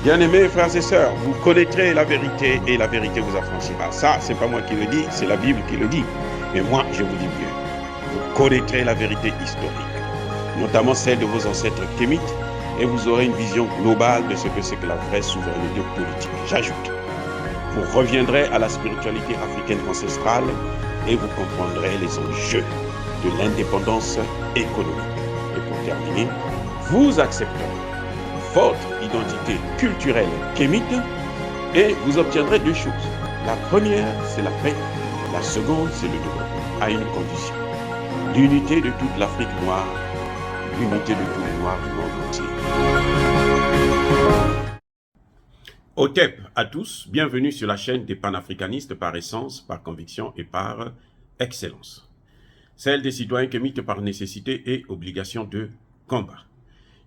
Bien-aimés frères et sœurs, vous connaîtrez la vérité et la vérité vous affranchira. Ça, c'est pas moi qui le dis, c'est la Bible qui le dit. Mais moi, je vous dis mieux. Vous connaîtrez la vérité historique, notamment celle de vos ancêtres kémites, et vous aurez une vision globale de ce que c'est que la vraie souveraineté politique. J'ajoute, vous reviendrez à la spiritualité africaine ancestrale et vous comprendrez les enjeux de l'indépendance économique. Et pour terminer, vous accepterez votre identité culturelle kémite et vous obtiendrez deux choses. La première, c'est la paix. La seconde, c'est le développement, à une condition. L'unité de toute l'Afrique noire, l'unité de tous les Noirs du monde entier. Otep à tous, bienvenue sur la chaîne des panafricanistes par essence, par conviction et par excellence. Celle des citoyens kémites par nécessité et obligation de combat.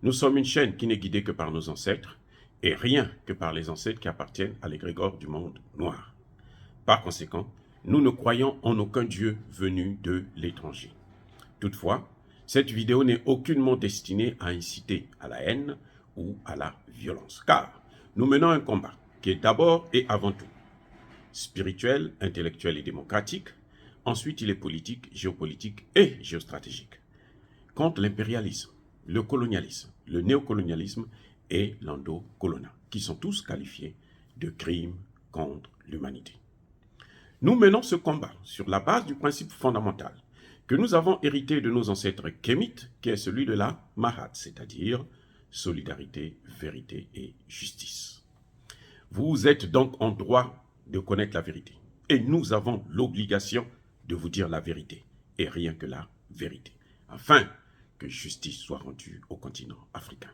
Nous sommes une chaîne qui n'est guidée que par nos ancêtres, et rien que par les ancêtres qui appartiennent à l'égrégore du monde noir. Par conséquent, nous ne croyons en aucun Dieu venu de l'étranger. Toutefois, cette vidéo n'est aucunement destinée à inciter à la haine ou à la violence, car nous menons un combat qui est d'abord et avant tout spirituel, intellectuel et démocratique. Ensuite, il est politique, géopolitique et géostratégique, contre l'impérialisme, le colonialisme, le néocolonialisme et l'endocolonat, qui sont tous qualifiés de crimes contre l'humanité. Nous menons ce combat sur la base du principe fondamental que nous avons hérité de nos ancêtres kémites, qui est celui de la Mahat, c'est-à-dire solidarité, vérité et justice. Vous êtes donc en droit de connaître la vérité, et nous avons l'obligation de vous dire la vérité, et rien que la vérité, afin que justice soit rendue au continent africain.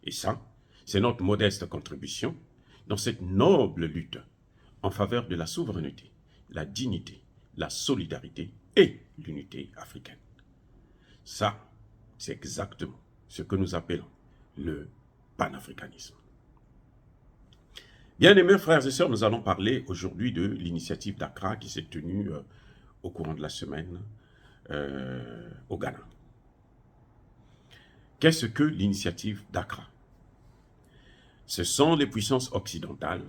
Et ça, c'est notre modeste contribution dans cette noble lutte en faveur de la souveraineté, la dignité, la solidarité et l'unité africaine. Ça, c'est exactement ce que nous appelons le panafricanisme. Bien-aimés frères et sœurs, nous allons parler aujourd'hui de l'initiative d'Accra qui s'est tenue au courant de la semaine au Ghana. Qu'est-ce que l'initiative d'Accra? Ce sont les puissances occidentales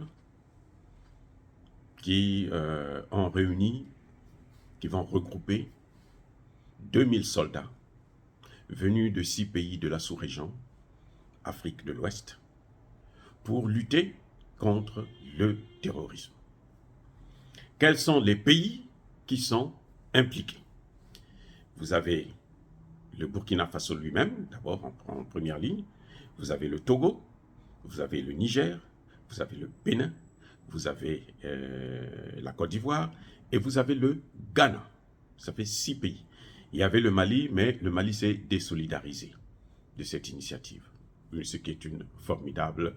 qui ont réuni, qui vont regrouper 2000 soldats venus de 6 pays de la sous-région, Afrique de l'Ouest, pour lutter contre le terrorisme. Quels sont les pays qui sont impliqués? Vous avez le Burkina Faso lui-même, d'abord en première ligne. Vous avez le Togo, vous avez le Niger, vous avez le Bénin, vous avez la Côte d'Ivoire et vous avez le Ghana. Ça fait 6 pays. Il y avait le Mali, mais le Mali s'est désolidarisé de cette initiative, ce qui est une formidable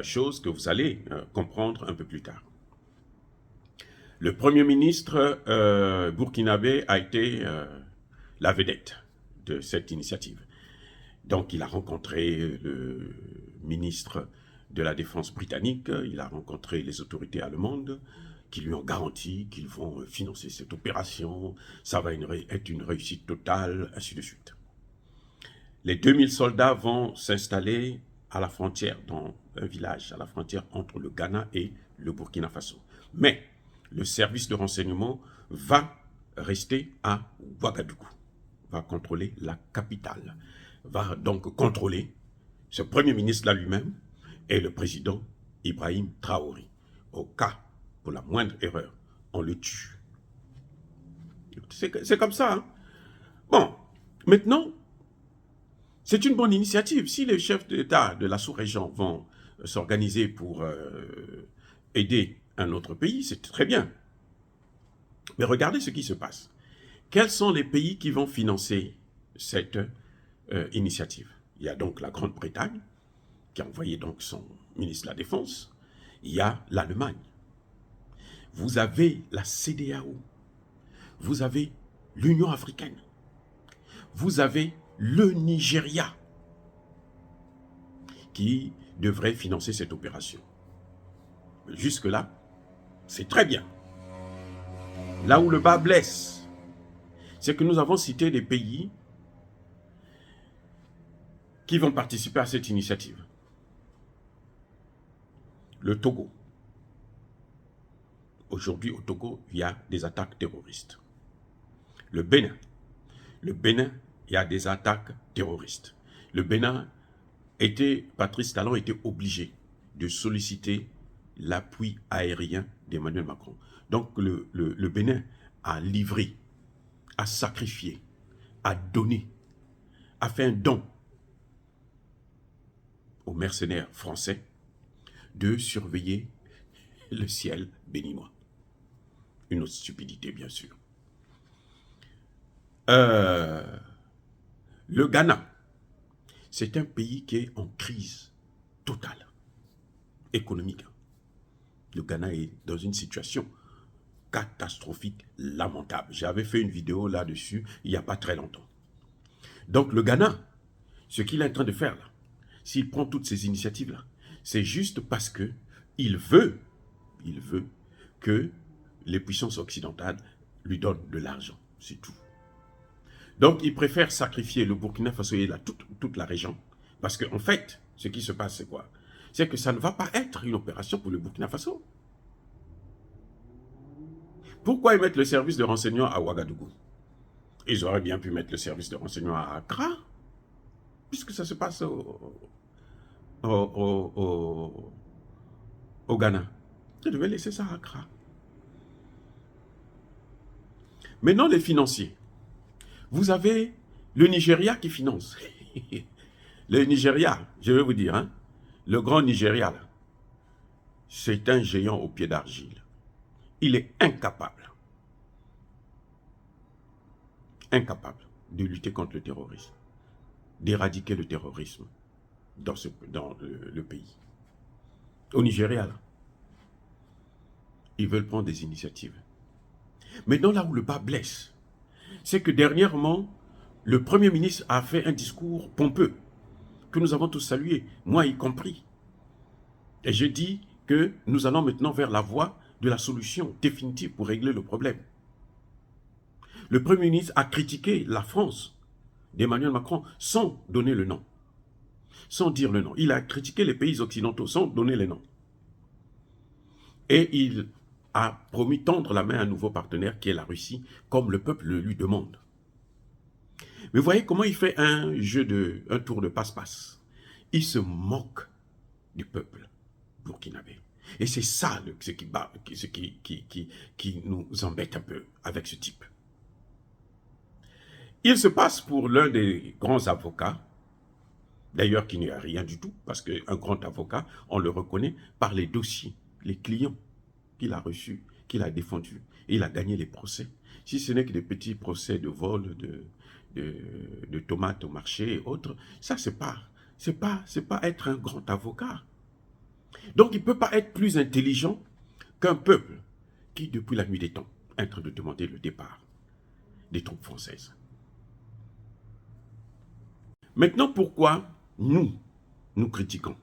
chose que vous allez comprendre un peu plus tard. Le Premier ministre burkinabé a été la vedette de cette initiative. Donc, il a rencontré le ministre de la Défense britannique, il a rencontré les autorités allemandes qui lui ont garanti qu'ils vont financer cette opération, ça va être une réussite totale, ainsi de suite. Les 2000 soldats vont s'installer à la frontière, dans un village, à la frontière entre le Ghana et le Burkina Faso. Mais le service de renseignement va rester à Ouagadougou, va contrôler la capitale, va donc contrôler ce Premier ministre-là lui-même et le président Ibrahim Traoré. Au cas, pour la moindre erreur, on le tue. C'est comme ça. Hein? Bon, maintenant, c'est une bonne initiative. Si les chefs d'État de la sous-région vont s'organiser pour aider un autre pays, c'est très bien. Mais regardez ce qui se passe. Quels sont les pays qui vont financer cette initiative? Il y a donc la Grande-Bretagne, qui a envoyé donc son ministre de la Défense. Il y a l'Allemagne. Vous avez la CEDEAO. Vous avez l'Union africaine. Vous avez le Nigeria, qui devrait financer cette opération. Jusque-là, c'est très bien. Là où le bas blesse, c'est que nous avons cité des pays qui vont participer à cette initiative. Le Togo. Aujourd'hui, au Togo, il y a des attaques terroristes. Le Bénin. Le Bénin, il y a des attaques terroristes. Le Bénin Patrice Talon était obligé de solliciter l'appui aérien d'Emmanuel Macron. Donc le Bénin a livré, a sacrifié, a donné, a fait un don aux mercenaires français de surveiller le ciel béninois. Une autre stupidité, bien sûr. Le Ghana, c'est un pays qui est en crise totale, économique. Le Ghana est dans une situation catastrophique, lamentable. J'avais fait une vidéo là-dessus il n'y a pas très longtemps. Donc le Ghana, ce qu'il est en train de faire là, s'il prend toutes ces initiatives-là, c'est juste parce que il veut que les puissances occidentales lui donnent de l'argent, c'est tout. Donc il préfère sacrifier le Burkina Faso et toute la région, parce qu'en fait, ce qui se passe, c'est quoi? C'est que ça ne va pas être une opération pour le Burkina Faso. Pourquoi ils mettent le service de renseignement à Ouagadougou? Ils auraient bien pu mettre le service de renseignement à Accra, puisque ça se passe au Ghana. Ils devaient laisser ça à Accra. Maintenant, les financiers. Vous avez le Nigeria qui finance. Le Nigeria, je vais vous dire, hein, le grand Nigeria, c'est un géant au pied d'argile. Il est incapable de lutter contre le terrorisme, d'éradiquer le terrorisme dans le pays. Au Nigeria, là, ils veulent prendre des initiatives. Maintenant, là où le bas blesse, c'est que dernièrement, le Premier ministre a fait un discours pompeux, que nous avons tous salué, moi y compris. Et je dis que nous allons maintenant vers la voie de la solution définitive pour régler le problème. Le Premier ministre a critiqué la France d'Emmanuel Macron sans donner le nom, sans dire le nom. Il a critiqué les pays occidentaux sans donner les noms. Et il a promis tendre la main à un nouveau partenaire qui est la Russie, comme le peuple le lui demande. Mais voyez comment il fait un tour de passe-passe. Il se moque du peuple burkinabé. Et c'est ça ce qui nous embête un peu avec ce type. Il se passe pour l'un des grands avocats, d'ailleurs qui n'y a rien du tout, parce qu'un grand avocat, on le reconnaît par les dossiers, les clients qu'il a reçus, qu'il a défendus, et il a gagné les procès. Si ce n'est que des petits procès de vol, de tomates au marché et autres, ça c'est pas être un grand avocat. Donc il ne peut pas être plus intelligent qu'un peuple qui, depuis la nuit des temps, est en train de demander le départ des troupes françaises. Maintenant, pourquoi nous critiquons?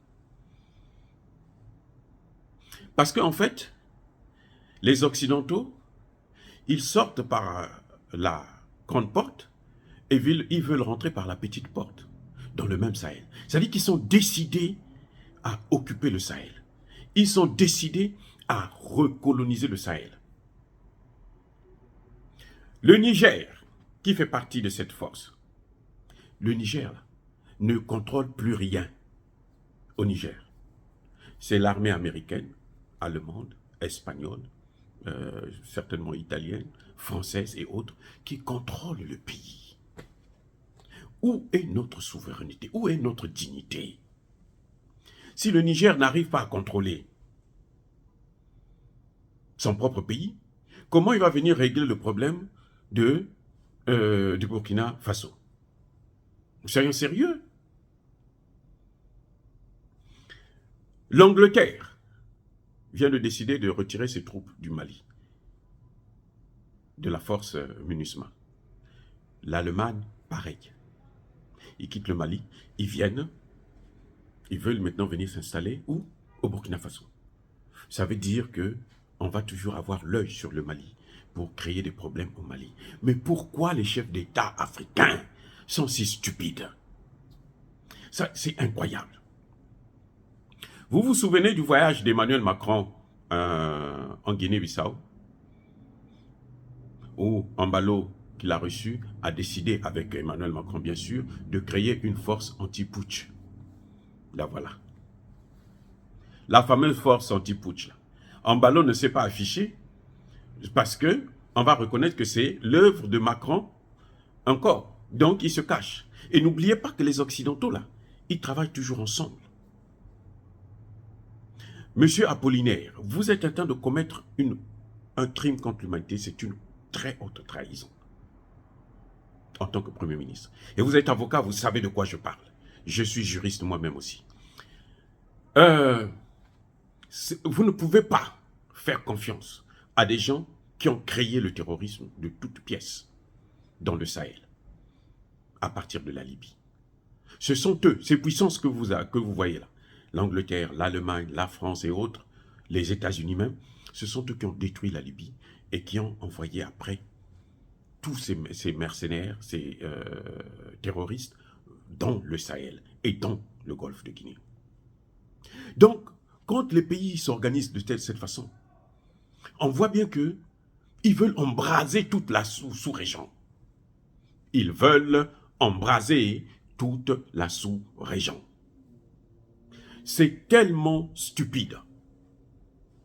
Parce qu'en fait, les Occidentaux, ils sortent par la grande porte et ils veulent rentrer par la petite porte, dans le même Sahel. C'est-à-dire qu'ils sont décidés à occuper le Sahel. Ils sont décidés à recoloniser le Sahel. Le Niger, qui fait partie de cette force, le Niger ne contrôle plus rien au Niger. C'est l'armée américaine, allemande, espagnole, certainement italienne, française et autres, qui contrôlent le pays. Où est notre souveraineté? Où est notre dignité? Si le Niger n'arrive pas à contrôler son propre pays, comment il va venir régler le problème du Burkina Faso? Soyons sérieux. L'Angleterre vient de décider de retirer ses troupes du Mali, de la force MINUSMA. L'Allemagne, pareil. Ils quittent le Mali, ils veulent maintenant venir s'installer où? Au Burkina Faso. Ça veut dire qu'on va toujours avoir l'œil sur le Mali pour créer des problèmes au Mali. Mais pourquoi les chefs d'État africains sont si stupides? Ça, c'est incroyable. Vous vous souvenez du voyage d'Emmanuel Macron en Guinée-Bissau, où Embalo, qui l'a reçu, a décidé, avec Emmanuel Macron bien sûr, de créer une force anti-putsch. Là voilà. La fameuse force anti-putsch. Embalo ne s'est pas affiché parce que on va reconnaître que c'est l'œuvre de Macron encore. Donc il se cache. Et n'oubliez pas que les Occidentaux là, ils travaillent toujours ensemble. Monsieur Apollinaire, vous êtes en train de commettre un crime contre l'humanité, c'est une très haute trahison en tant que Premier ministre. Et vous êtes avocat, vous savez de quoi je parle. Je suis juriste moi-même aussi. Vous ne pouvez pas faire confiance à des gens qui ont créé le terrorisme de toutes pièces dans le Sahel, à partir de la Libye. Ce sont eux, ces puissances que vous voyez là, l'Angleterre, l'Allemagne, la France et autres, les États-Unis même, ce sont eux qui ont détruit la Libye et qui ont envoyé après tous ces mercenaires, ces terroristes dans le Sahel et dans le golfe de Guinée. Donc, quand les pays s'organisent de cette façon, on voit bien qu'ils veulent embraser toute la sous-région. Ils veulent embraser toute la sous-région. C'est tellement stupide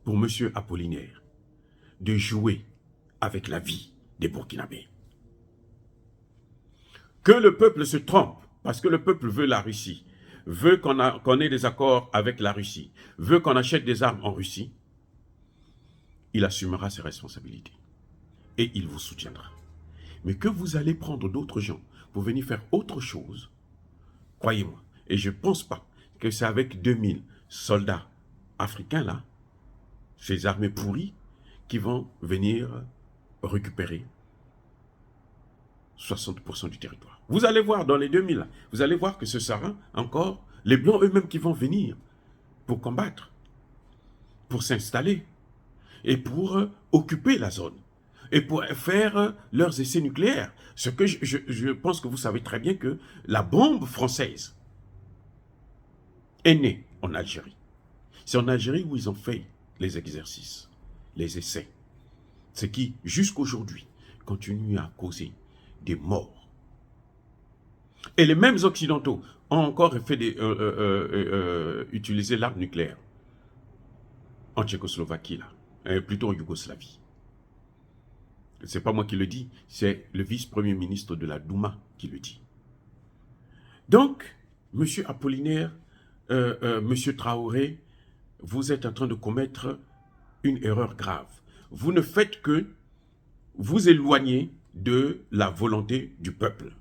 pour M. Apollinaire de jouer avec la vie des Burkinabés. Que le peuple se trompe, parce que le peuple veut la Russie, veut qu'on ait des accords avec la Russie, veut qu'on achète des armes en Russie, il assumera ses responsabilités et il vous soutiendra. Mais que vous allez prendre d'autres gens pour venir faire autre chose, croyez-moi, et je ne pense pas que c'est avec 2000 soldats africains là, ces armées pourries, qui vont venir récupérer 60% du territoire. Vous allez voir dans les 2000, vous allez voir que ce sera encore les Blancs eux-mêmes qui vont venir pour combattre, pour s'installer et pour occuper la zone et pour faire leurs essais nucléaires. Ce que je pense que vous savez très bien que la bombe française est née en Algérie. C'est en Algérie où ils ont fait les exercices, les essais. Ce qui, jusqu'aujourd'hui, continue à causer des morts. Et les mêmes Occidentaux ont encore utilisé l'arme nucléaire en Tchécoslovaquie, là, plutôt en Yougoslavie. Ce n'est pas moi qui le dis, c'est le vice-premier ministre de la Douma qui le dit. Donc, M. Apollinaire, M. Traoré, vous êtes en train de commettre une erreur grave. Vous ne faites que vous éloigner de la volonté du peuple.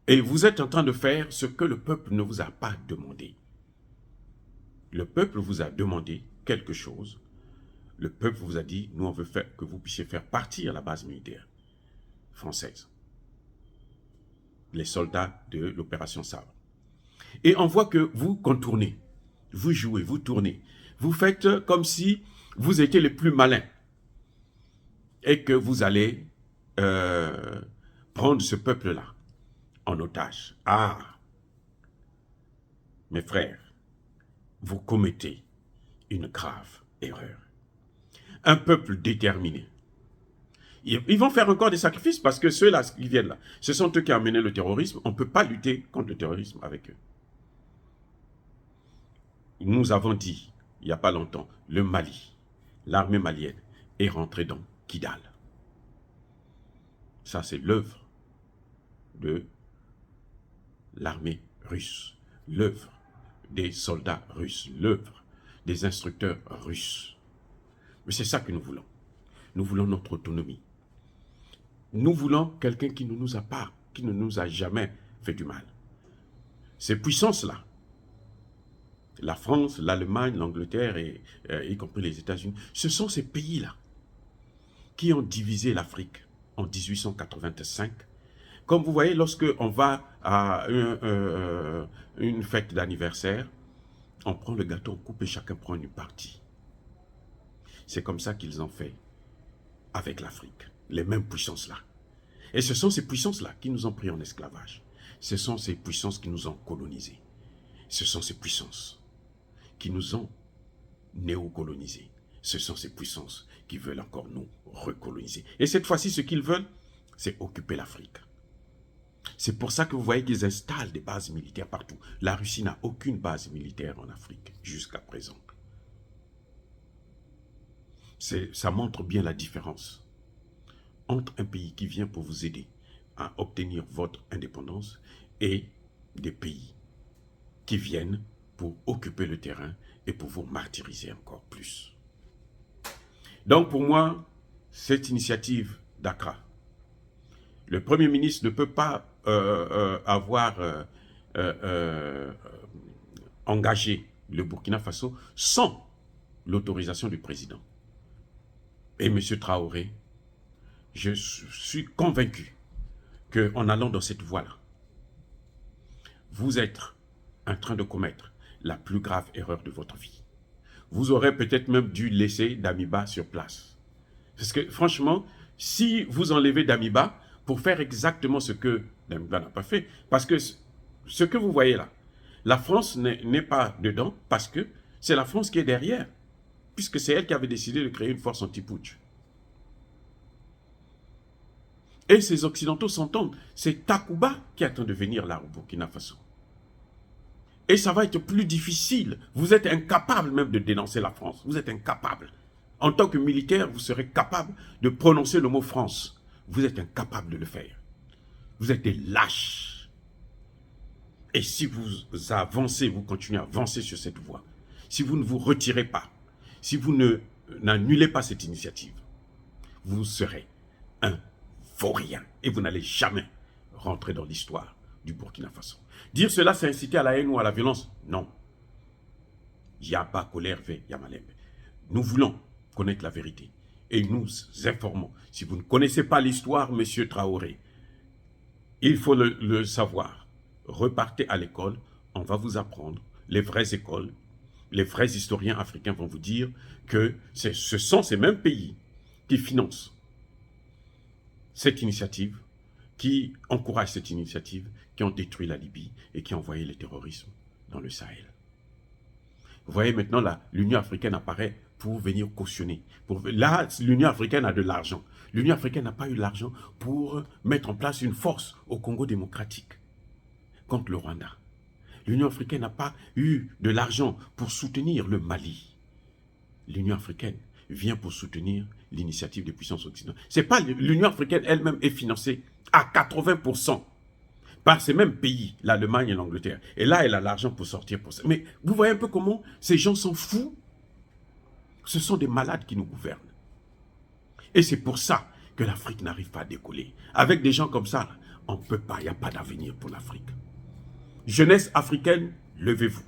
Et vous êtes en train de faire ce que le peuple ne vous a pas demandé. Le peuple vous a demandé quelque chose. Le peuple vous a dit, nous on veut faire que vous puissiez faire partir la base militaire française. Les soldats de l'opération Sabre. Et on voit que vous contournez, vous jouez, vous tournez. Vous faites comme si vous étiez les plus malins. Et que vous allez prendre ce peuple-là en otage. Ah, mes frères, vous commettez une grave erreur. Un peuple déterminé. Ils vont faire encore des sacrifices parce que ceux-là qui viennent là, ce sont eux qui ont amené le terrorisme. On ne peut pas lutter contre le terrorisme avec eux. Nous avons dit, il n'y a pas longtemps, le Mali, l'armée malienne est rentrée dans Kidal. Ça, c'est l'œuvre de l'armée russe, l'œuvre des soldats russes, l'œuvre des instructeurs russes. Mais c'est ça que nous voulons. Nous voulons notre autonomie. Nous voulons quelqu'un qui ne nous a pas, qui ne nous a jamais fait du mal. Ces puissances-là, la France, l'Allemagne, l'Angleterre, et y compris les États-Unis, ce sont ces pays-là qui ont divisé l'Afrique en 1885. Comme vous voyez, lorsque on va à une fête d'anniversaire, on prend le gâteau, on coupe et chacun prend une partie. C'est comme ça qu'ils ont fait avec l'Afrique, les mêmes puissances-là. Et ce sont ces puissances-là qui nous ont pris en esclavage. Ce sont ces puissances qui nous ont colonisés. Ce sont ces puissances qui nous ont néocolonisés. Ce sont ces puissances qui veulent encore nous recoloniser. Et cette fois-ci, ce qu'ils veulent, c'est occuper l'Afrique. C'est pour ça que vous voyez qu'ils installent des bases militaires partout. La Russie n'a aucune base militaire en Afrique jusqu'à présent. Ça montre bien la différence entre un pays qui vient pour vous aider à obtenir votre indépendance et des pays qui viennent pour occuper le terrain et pour vous martyriser encore plus. Donc pour moi, cette initiative d'Accra, le Premier ministre ne peut pas avoir engagé le Burkina Faso sans l'autorisation du président. Et M. Traoré, je suis convaincu qu'en allant dans cette voie-là, vous êtes en train de commettre la plus grave erreur de votre vie. Vous aurez peut-être même dû laisser Damiba sur place. Parce que franchement, si vous enlevez Damiba pour faire exactement ce que Damiba n'a pas fait, parce que ce que vous voyez là, la France n'est pas dedans parce que c'est la France qui est derrière, puisque c'est elle qui avait décidé de créer une force anti-putsch. Et ces Occidentaux s'entendent. C'est Takuba qui est en train de venir là au Burkina Faso. Et ça va être plus difficile. Vous êtes incapable même de dénoncer la France. Vous êtes incapable. En tant que militaire, vous serez capable de prononcer le mot France. Vous êtes incapable de le faire. Vous êtes des lâches. Et si vous avancez, vous continuez à avancer sur cette voie, si vous ne vous retirez pas, si vous n'annulez pas cette initiative, vous serez un vaurien et vous n'allez jamais rentrer dans l'histoire du Burkina Faso. Dire cela, c'est inciter à la haine ou à la violence? Non. Yaba, colère, Yamalembe. Nous voulons connaître la vérité et nous informons. Si vous ne connaissez pas l'histoire, monsieur Traoré, il faut le savoir. Repartez à l'école, on va vous apprendre. Les vraies écoles, les vrais historiens africains vont vous dire que ce sont ces mêmes pays qui financent cette initiative, qui encouragent cette initiative, qui ont détruit la Libye et qui ont envoyé le terrorisme dans le Sahel. Vous voyez maintenant, là, l'Union africaine apparaît pour venir cautionner. Là, l'Union africaine a de l'argent. L'Union africaine n'a pas eu l'argent pour mettre en place une force au Congo démocratique contre le Rwanda. L'Union africaine n'a pas eu de l'argent pour soutenir le Mali. L'Union africaine vient pour soutenir l'initiative des puissances occidentales. C'est pas l'Union africaine elle-même est financée à 80% par ces mêmes pays, l'Allemagne et l'Angleterre. Et là, elle a l'argent pour sortir pour ça. Mais vous voyez un peu comment ces gens s'en foutent. Ce sont des malades qui nous gouvernent. Et c'est pour ça que l'Afrique n'arrive pas à décoller. Avec des gens comme ça, on ne peut pas, il n'y a pas d'avenir pour l'Afrique. Jeunesse africaine, levez-vous.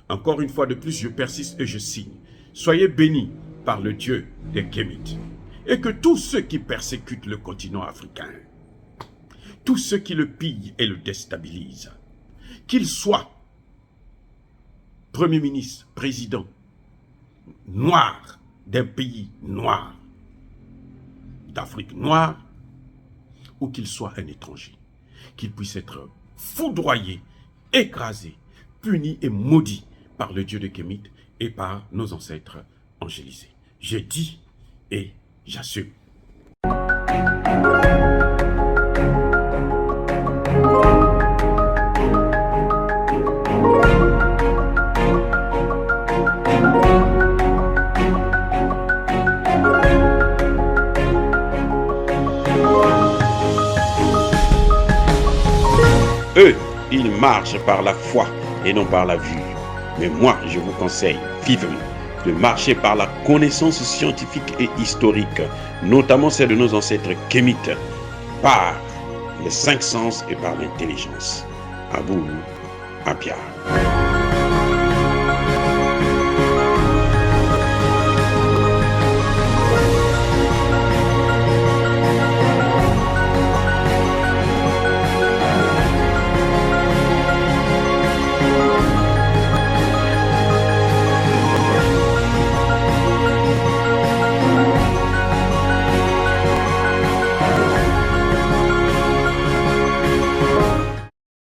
Encore une fois de plus, je persiste et je signe. Soyez bénis par le Dieu des Kémites. Et que tous ceux qui persécutent le continent africain, tous ceux qui le pillent et le déstabilisent, qu'ils soient Premier ministre, président, noir d'un pays noir, d'Afrique noire, ou qu'il soit un étranger, qu'il puisse être foudroyé, écrasé, puni et maudit par le Dieu de Kémite et par nos ancêtres angélisés. J'ai dit et j'assume. Eux, ils marchent par la foi et non par la vue. Mais moi, je vous conseille vivement de marcher par la connaissance scientifique et historique, notamment celle de nos ancêtres kémites, par les cinq sens et par l'intelligence. Abou Apia.